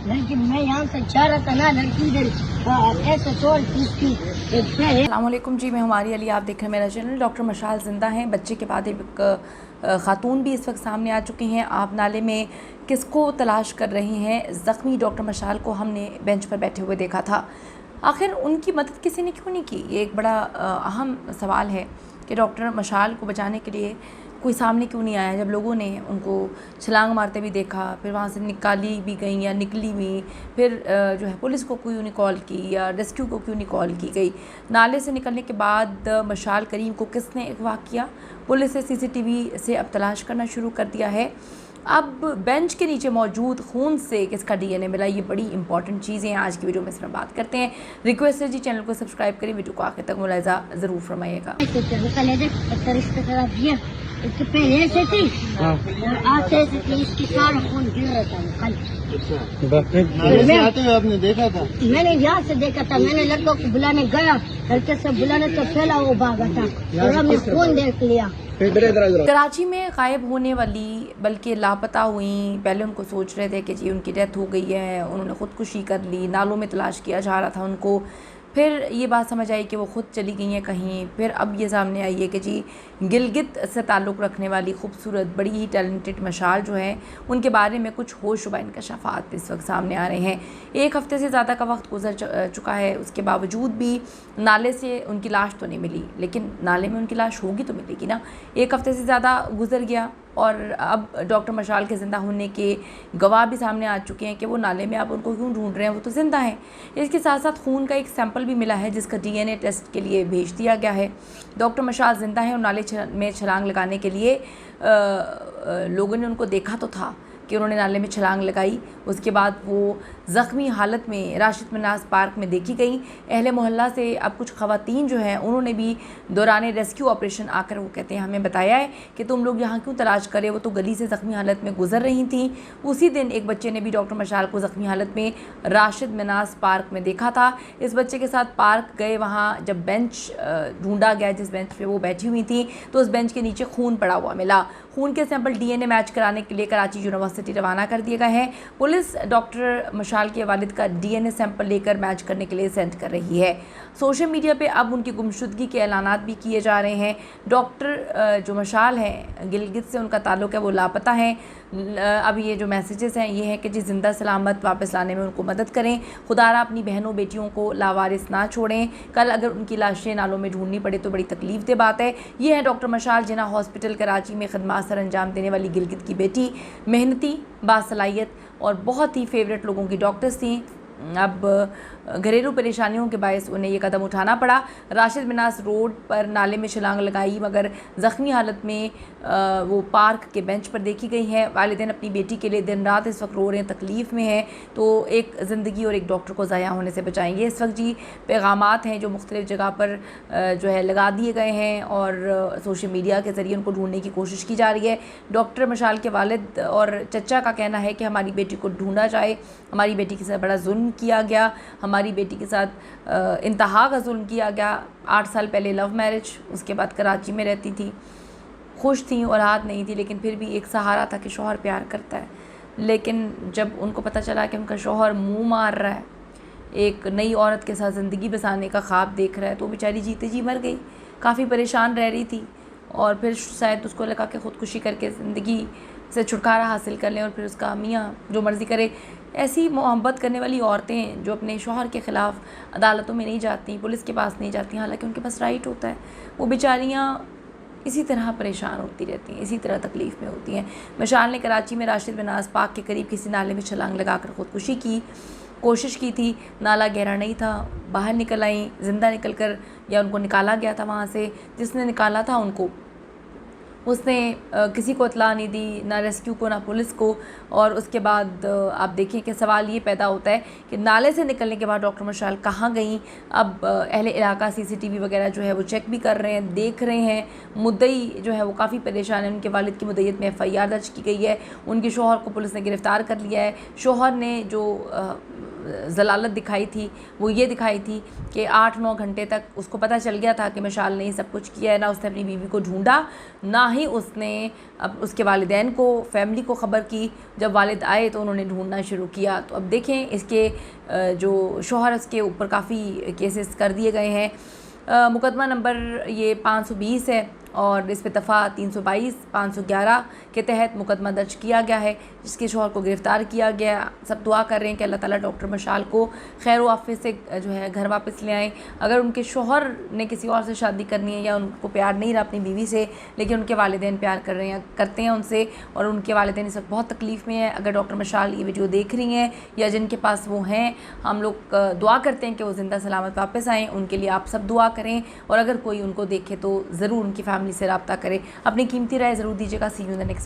लड़की मैं यहाँ से जा रहा था ना, लड़की इधर ऐसे तोड़ इसकी। अस्सलाम वालेकुम जी, मैं हमारी अली, आप देख रहे हैं मेरा चैनल। डॉक्टर मशाल ज़िंदा हैं। बच्चे के बाद एक ख़ातून भी इस वक्त सामने आ चुकी हैं। आप नाले में किसको तलाश कर रही हैं? ज़ख्मी डॉक्टर मशाल को हमने बेंच पर बैठे हुए देखा था। आखिर उनकी मदद किसी ने क्यों नहीं की? ये एक बड़ा अहम सवाल है कि डॉक्टर मशाल को बचाने के लिए कोई सामने क्यों नहीं आया। जब लोगों ने उनको छलांग मारते भी देखा, फिर वहाँ से निकाली भी गई या निकली भी, फिर जो है पुलिस को क्यों नहीं कॉल की या रेस्क्यू को क्यों नहीं कॉल की गई। नाले से निकलने के बाद मशाल करीम को किसने अगवा किया? पुलिस ने सीसीटीवी से अब तलाश करना शुरू कर दिया है। अब बेंच के नीचे मौजूद खून से किसका डीएनए मिला, ये बड़ी इंपॉर्टेंट चीज़ें हैं। आज की वीडियो में इस पर बात करते हैं। रिक्वेस्ट है जी, चैनल को सब्सक्राइब करें, वीडियो को आखिर तक मुलाहिजा ज़रूर फरमाइएगा। इसके पहले ऐसे थी और आते ऐसे थी, इसकी सारा खून गिर रहा था कल। आते हुए आपने देखा था? मैंने यहाँ से देखा था। मैंने लड़कों को बुलाने गया, लड़के से बुलाने तो फैला वो भागा था और हमने खून देख लिया। कराची में गायब होने वाली, बल्कि लापता हुई, पहले उनको सोच रहे थे कि जी उनकी डेथ हो गई है, उन्होंने ख़ुदकुशी कर ली, नालों में तलाश किया जा रहा था उनको। फिर ये बात समझ आई कि वो ख़ुद चली गई हैं कहीं। फिर अब ये सामने आई है कि जी गिलगित से ताल्लुक़ रखने वाली खूबसूरत, बड़ी ही टैलेंटेड मशाल जो है, उनके बारे में कुछ होशरुबा इंकशाफात इस वक्त सामने आ रहे हैं। एक हफ़्ते से ज़्यादा का वक्त गुजर चुका है, उसके बावजूद भी नाले से उनकी लाश तो नहीं मिली। लेकिन नाले में उनकी लाश होगी तो मिलेगी ना। एक हफ़्ते से ज़्यादा गुजर गया और अब डॉक्टर मशाल के ज़िंदा होने के गवाह भी सामने आ चुके हैं कि वो नाले में आप उनको क्यों ढूंढ रहे हैं, वो तो ज़िंदा हैं। इसके साथ साथ खून का एक सैंपल भी मिला है जिसका डीएनए टेस्ट के लिए भेज दिया गया है। डॉक्टर मशाल ज़िंदा है और नाले में छलांग लगाने के लिए लोगों ने उनको देखा तो था कि उन्होंने नाले में छलांग लगाई। उसके बाद वो ज़ख्मी हालत में राशिद मनास पार्क में देखी गई। अहले मोहल्ला से अब कुछ ख़वातीन जो हैं उन्होंने भी दौरान रेस्क्यू ऑपरेशन आकर वो कहते हैं हमें बताया है कि तुम लोग यहाँ क्यों तलाश करें, वो तो गली से ज़ख्मी हालत में गुजर रही थी। उसी दिन एक बच्चे ने भी डॉक्टर मशाल को ज़ख्मी हालत में राशिद मनास पार्क में देखा था। इस बच्चे के साथ पार्क गए, वहाँ जब बेंच ढूंढा गया जिस बेंच पर वो बैठी हुई थी, तो उस बेंच के नीचे खून पड़ा हुआ मिला। खून के सैंपल डीएनए मैच कराने के लिए कराची यूनिवर्सिटी रवाना कर दिए गए हैं। पुलिस डॉक्टर मशाल के वालिद का डीएनए सैंपल लेकर मैच करने के लिए सेंड कर रही है। सोशल मीडिया पे अब उनकी गुमशुदगी के ऐलानात भी किए जा रहे हैं। डॉक्टर जो मशाल हैं, गिलगित से उनका ताल्लुक़ है, वो लापता हैं। अब ये जो मैसेजेस हैं ये हैं कि जी ज़िंदा सलामत वापस लाने में उनको मदद करें। खुदारा अपनी बहनों बेटियों को लावारिस ना छोड़ें। कल अगर उनकी लाशें नालों में ढूंढनी पड़े तो बड़ी तकलीफ दे बात है। ये है डॉक्टर मशाल जिन्ना हॉस्पिटल कराची में खदमात सर अंजाम देने वाली गिलगित की बेटी, मेहनती, बासलाहियत और बहुत ही फेवरेट लोगों की डॉक्टर्स थी। अब घरेलू परेशानियों के बायस उन्हें ये कदम उठाना पड़ा। राशिद मनास रोड पर नाले में छलांग लगाई, मगर ज़ख्मी हालत में वो पार्क के बेंच पर देखी गई है। वालिदैन अपनी बेटी के लिए दिन रात इस वक्त रो रहे हैं, तकलीफ़ में हैं, तो एक ज़िंदगी और एक डॉक्टर को ज़ाया होने से बचाएंगे। इस वक्त जी पैगामात हैं जो मुख्तलिफ़ जगह पर जो है लगा दिए गए हैं और सोशल मीडिया के ज़रिए उनको ढूंढने की कोशिश की जा रही है। डॉक्टर मशाल के वालिद और चचा का कहना है कि हमारी बेटी को ढूंढा जाए, हमारी बेटी के साथ बड़ा जुल्म किया गया, हमारी बेटी के साथ इंतहा का जुल्म किया गया। 8 साल पहले लव मैरिज, उसके बाद कराची में रहती थी, खुश थी, औलाद नहीं थी, लेकिन फिर भी एक सहारा था कि शौहर प्यार करता है। लेकिन जब उनको पता चला कि उनका शौहर मुंह मार रहा है, एक नई औरत के साथ ज़िंदगी बसाने का ख्वाब देख रहा है, तो बेचारी जीते जी मर गई। काफ़ी परेशान रह रही थी और फिर शायद उसको लगा कि ख़ुदकुशी करके ज़िंदगी से छुटकारा हासिल कर लें और फिर उसका मियाँ जो मर्ज़ी करे। ऐसी मोहब्बत करने वाली औरतें जो अपने शौहर के ख़िलाफ़ अदालतों में नहीं जाती, पुलिस के पास नहीं जाती, हालांकि उनके पास राइट होता है, वो बेचारियाँ इसी तरह परेशान होती रहती हैं, इसी तरह तकलीफ़ में होती हैं। मशाल ने कराची में राशिद मनास पार्क के करीब किसी नाले में छलांग लगाकर ख़ुदकुशी की कोशिश की थी। नाला गहरा नहीं था, बाहर निकल आई, ज़िंदा निकल कर, या उनको निकाला गया था वहाँ से। जिसने निकाला था उनको, उसने किसी को इत्तला नहीं दी, ना रेस्क्यू को ना पुलिस को। और उसके बाद आप देखिए कि सवाल ये पैदा होता है कि नाले से निकलने के बाद डॉक्टर मशाल कहाँ गई। अब अहले इलाका सीसीटीवी वगैरह जो है वो चेक भी कर रहे हैं, देख रहे हैं। मुद्दई जो है वो काफ़ी परेशान है, उनके वालिद की मुद्दईयत में FIR दर्ज की गई है, उनके शौहर को पुलिस ने गिरफ़्तार कर लिया है। शौहर ने जो जलालत दिखाई थी वो ये दिखाई थी कि 8-9 घंटे तक उसको पता चल गया था कि मशाल ने सब कुछ किया है। ना उसने अपनी बीवी को ढूंढा, ना ही उसने अब उसके वालिदैन को, फैमिली को ख़बर की। जब वालिद आए तो उन्होंने ढूंढना शुरू किया। तो अब देखें इसके जो शौहर के ऊपर काफ़ी केसेस कर दिए गए हैं। मुकदमा नंबर ये 520 है और इस पे दफ़ा 322, 511 के तहत मुकदमा दर्ज किया गया है, जिसके शौहर को गिरफ़्तार किया गया। सब दुआ कर रहे हैं कि अल्लाह ताला डॉक्टर मशाल को खैर वाफ़िस से जो है घर वापस ले आएँ। अगर उनके शौहर ने किसी और से शादी करनी है या उनको प्यार नहीं रहा अपनी बीवी से, लेकिन उनके वालिदैन प्यार कर रहे हैं, करते हैं उनसे, और उनके वालिदैन इस वक्त बहुत तकलीफ़ में है। अगर डॉक्टर मशाल ये वीडियो देख रही हैं या जिनके पास वो हैं, हम लोग दुआ करते हैं कि वो ज़िंदा सलामत वापस आएँ। उनके लिए आप सब दुआ करें, और अगर कोई उनको देखे तो ज़रूर उनकी फैमिली से रब्ता करें। अपनी कीमती राय ज़रूर दीजिएगा। सी यू इन द नेक्स्ट।